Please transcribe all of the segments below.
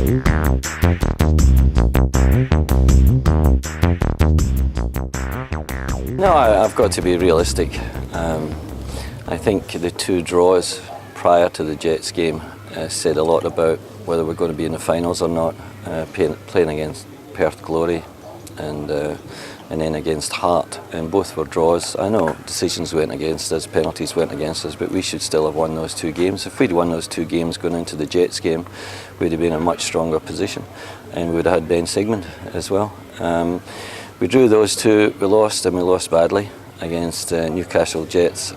No, I've got to be realistic. I think the two draws prior to the Jets game said a lot about whether we're going to be in the finals or not. Playing against Perth Glory and then against Heart, and both were draws. I know decisions went against us, penalties went against us, but we should still have won those two games. If we'd won those two games going into the Jets game, we'd have been in a much stronger position, and we would have had Ben Sigmund as well. We drew those two, we lost, and we lost badly against Newcastle Jets.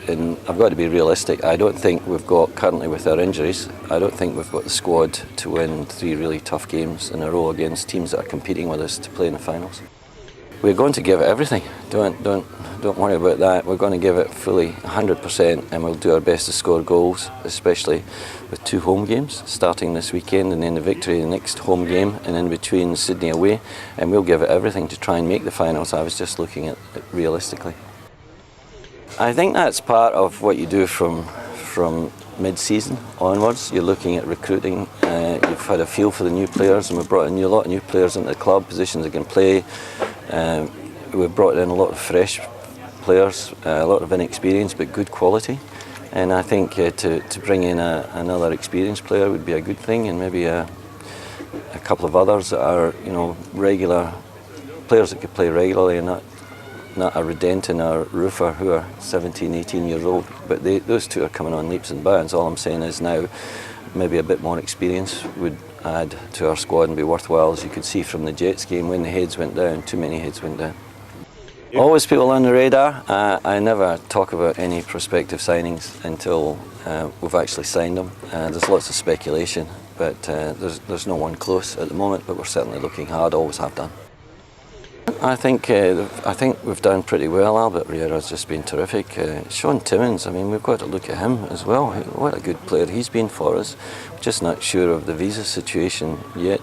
And I've got to be realistic. I don't think we've got, currently with our injuries, I don't think we've got the squad to win 3 really tough games in a row against teams that are competing with us to play in the finals. We're going to give it everything. Don't worry about that. We're going to give it fully 100%, and we'll do our best to score goals, especially with 2 home games starting this weekend, and then the victory in the next home game, and in between Sydney away, and we'll give it everything to try and make the finals. I was just looking at it realistically. I think that's part of what you do from mid-season onwards. You're looking at recruiting. You've had a feel for the new players, and we've brought in a lot of new players into the club, positions they can play. We've brought in a lot of fresh players, a lot of inexperience, but good quality. And I think to bring in another experienced player would be a good thing, and maybe a couple of others that are, regular players that could play regularly, and not a Redenton or Roofer who are 17, 18 years old. But those two are coming on leaps and bounds. All I'm saying is now maybe a bit more experience would add to our squad and be worthwhile, as you could see from the Jets game when the heads went down. Too many heads went down. Always people on the radar. I never talk about any prospective signings until we've actually signed them. There's lots of speculation, but there's no one close at the moment, but we're certainly looking hard, always have done. I think we've done pretty well. Albert Riera's just been terrific. Sean Timmins, we've got to look at him as well. What a good player he's been for us. Just not sure of the visa situation yet.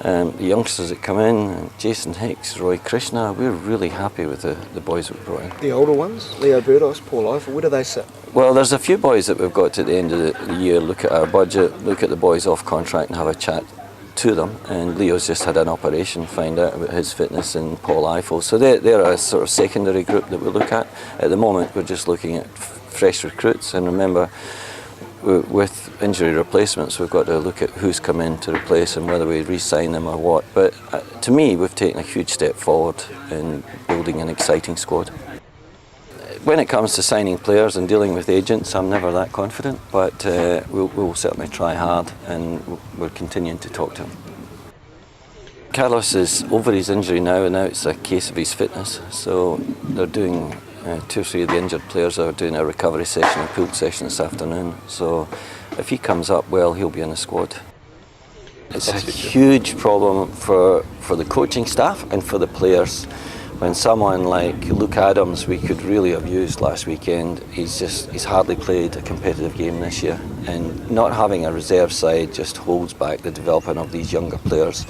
The youngsters that come in, Jason Hicks, Roy Krishna, we're really happy with the boys we've brought in. The older ones, Leo Burdos, Paul Eiffel, where do they sit? Well, there's a few boys that we've got to the end of the year, look at our budget, look at the boys off contract and have a chat to them, and Leo's just had an operation, find out about his fitness, and Paul Eiffel. So they're a sort of secondary group that we look at. At the moment we're just looking at fresh recruits, and remember with injury replacements we've got to look at who's come in to replace and whether we re-sign them or what. But to me we've taken a huge step forward in building an exciting squad. When it comes to signing players and dealing with agents, I'm never that confident, but we'll certainly try hard, and we're continuing to talk to him. Carlos is over his injury now, and now it's a case of his fitness. So they're doing, 2 or 3 of the injured players are doing a recovery session, a pooled session this afternoon. So if he comes up well, he'll be in the squad. It's a huge problem for the coaching staff and for the players. When someone like Luke Adams, we could really have used last weekend, he's hardly played a competitive game this year, and not having a reserve side just holds back the development of these younger players.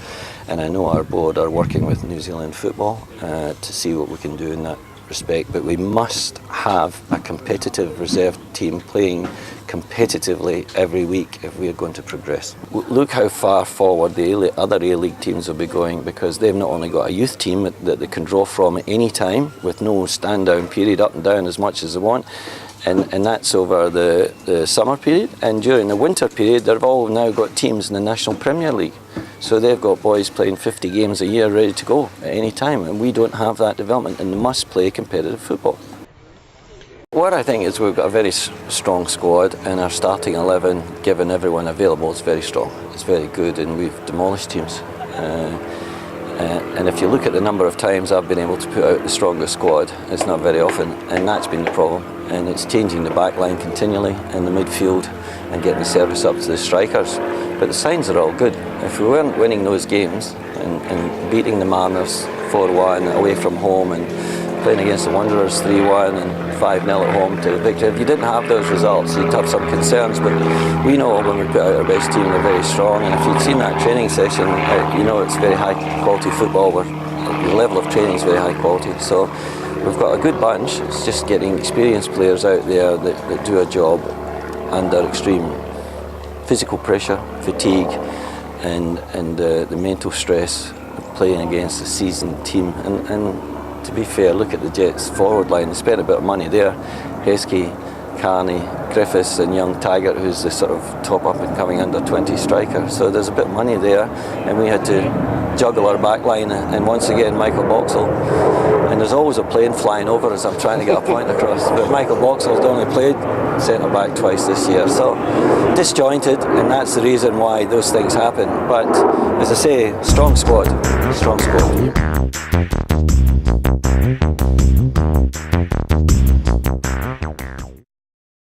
And I know our board are working with New Zealand Football to see what we can do in that respect, but we must have a competitive reserve team playing competitively every week if we are going to progress. Look how far forward the other A-League teams will be going, because they've not only got a youth team that they can draw from at any time with no stand-down period, up and down as much as they want, and that's over the summer period, and during the winter period they've all now got teams in the National Premier League. So they've got boys playing 50 games a year ready to go at any time, and we don't have that development, and they must play competitive football. What I think is we've got a very strong squad, and our starting 11, given everyone available, is very strong. It's very good, and we've demolished teams. And if you look at the number of times I've been able to put out the strongest squad, it's not very often, and that's been the problem. And it's changing the back line continually in the midfield and getting the service up to the strikers. But the signs are all good. If we weren't winning those games and beating the Mariners 4-1 away from home, and playing against the Wanderers 3-1 and 5-0 at home to victory, if you didn't have those results, you'd have some concerns. But we know when we put out our best team, we're very strong. And if you'd seen that training session, you know it's very high quality football. The level of training is very high quality. So we've got a good bunch. It's just getting experienced players out there that do a job under extreme physical pressure, fatigue, and the mental stress of playing against a seasoned team. And to be fair, look at the Jets forward line. They spent a bit of money there. Heskey, Carney, Griffiths and young Taggart, who's the sort of top up and coming under 20 striker. So there's a bit of money there, and we had to juggle our back line, and once again Michael Boxall, and there's always a plane flying over as I'm trying to get a point across, but Michael Boxall's only played centre back twice this year, so disjointed, and that's the reason why those things happen. But as I say, strong squad.